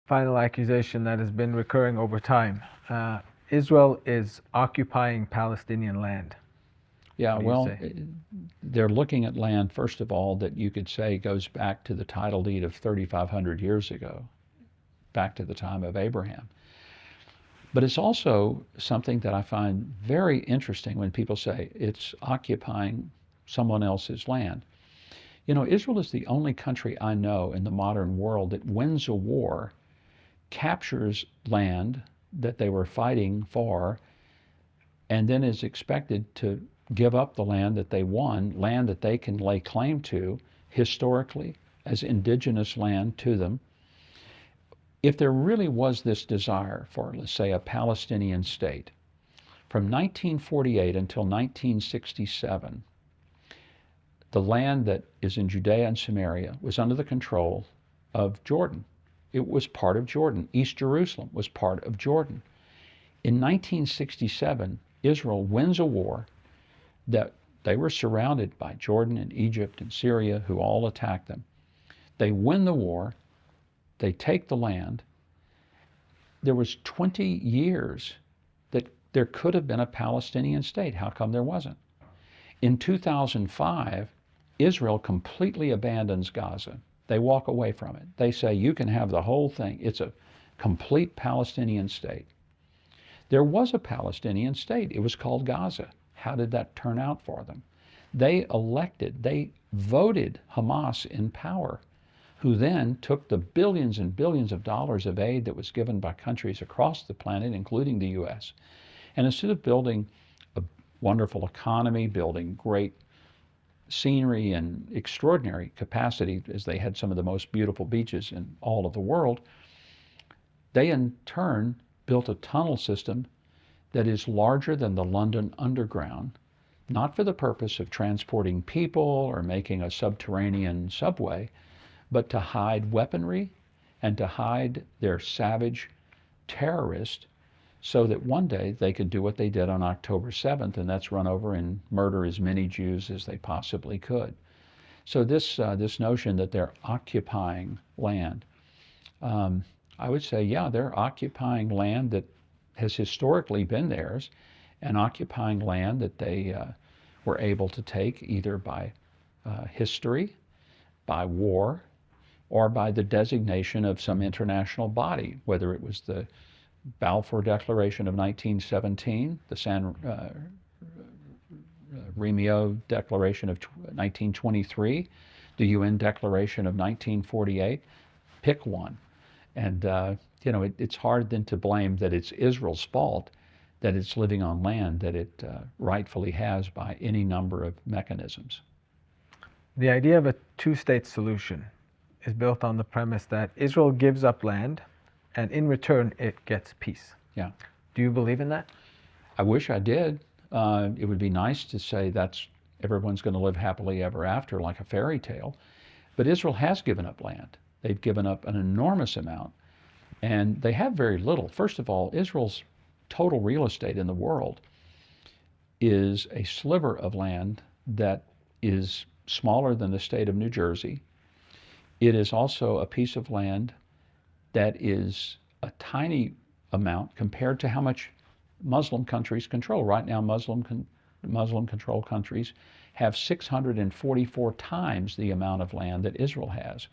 final accusation that has been recurring over time. Israel is occupying Palestinian land. Yeah, What do you well, say? they're looking at land, first of all, that you could say goes back to the title deed of 3,500 years ago, back to the time of Abraham. But it's also something that I find very interesting when people say it's occupying someone else's land. You know, Israel is the only country I know in the modern world that wins a war, captures land that they were fighting for, and then is expected to give up the land that they won, land that they can lay claim to historically as indigenous land to them. If there really was this desire for, let's say, a Palestinian state, from 1948 until 1967, the land that is in Judea and Samaria was under the control of Jordan. It was part of Jordan. East Jerusalem was part of Jordan. In 1967, Israel wins a war that they were surrounded by Jordan and Egypt and Syria, who all attacked them. They win the war, they take the land. There was 20 years that there could have been a Palestinian state. How come there wasn't? In 2005, Israel completely abandons Gaza. They walk away from it. They say, you can have the whole thing. It's a complete Palestinian state. There was a Palestinian state. It was called Gaza. How did that turn out for them? They voted Hamas in power, who then took the billions and billions of dollars of aid that was given by countries across the planet, including the U.S., and instead of building a wonderful economy, building great scenery and extraordinary capacity, as they had some of the most beautiful beaches in all of the world, they in turn built a tunnel system that is larger than the London Underground, not for the purpose of transporting people or making a subterranean subway, but to hide weaponry and to hide their savage terrorists so that one day they could do what they did on October 7th, and that's run over and murder as many Jews as they possibly could. So this notion that they're occupying land, I would say, yeah, they're occupying land that has historically been theirs, and occupying land that they were able to take either by history, by war, or by the designation of some international body, whether it was the Balfour Declaration of 1917, the San Remo Declaration of 1923, the UN Declaration of 1948. Pick one. And, it's hard then to blame that it's Israel's fault that it's living on land that it rightfully has by any number of mechanisms. The idea of a two-state solution is built on the premise that Israel gives up land and in return it gets peace. Yeah. Do you believe in that? I wish I did. It would be nice to say that's everyone's going to live happily ever after like a fairy tale. But Israel has given up land. They've given up an enormous amount. And they have very little. First of all, Israel's total real estate in the world is a sliver of land that is smaller than the state of New Jersey. It is also a piece of land that is a tiny amount compared to how much Muslim countries control. Right now, Muslim-controlled countries have 644 times the amount of land that Israel has.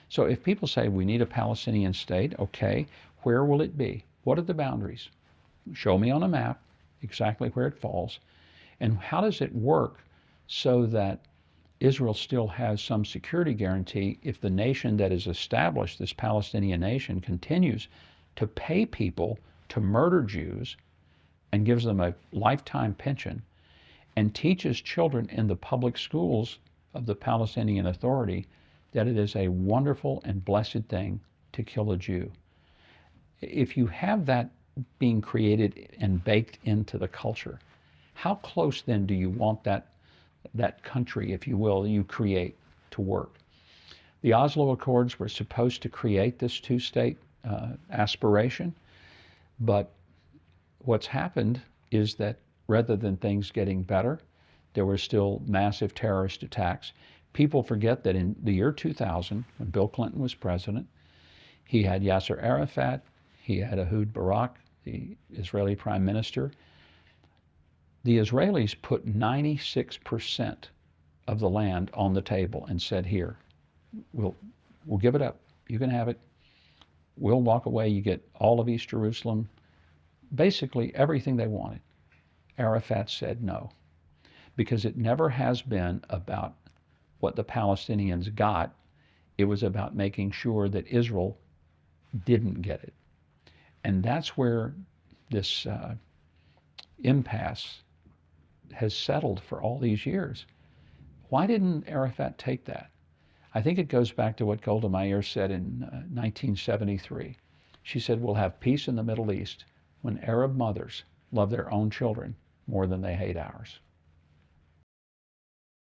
So if people say we need a Palestinian state, okay, where will it be? What are the boundaries? Show me on a map exactly where it falls. And how does it work so that Israel still has some security guarantee if the nation that is established, this Palestinian nation, continues to pay people to murder Jews and gives them a lifetime pension and teaches children in the public schools of the Palestinian Authority that it is a wonderful and blessed thing to kill a Jew. If you have that being created and baked into the culture, how close then do you want that country, if you will, you create to work? The Oslo Accords were supposed to create this two-state aspiration, but what's happened is that rather than things getting better, there were still massive terrorist attacks. People forget that in the year 2000, when Bill Clinton was president, He had Yasser Arafat. He had Ehud Barak, the Israeli prime minister. The Israelis put 96% of the land on the table and said, here, we'll give it up. You can have it. We'll walk away. You get all of East Jerusalem, basically everything they wanted. Arafat said no, because it never has been about what the Palestinians got. It was about making sure that Israel didn't get it. And that's where this impasse has settled for all these years. Why didn't Arafat take that? I think it goes back to what Golda Meir said in 1973. She said, we'll have peace in the Middle East when Arab mothers love their own children more than they hate ours.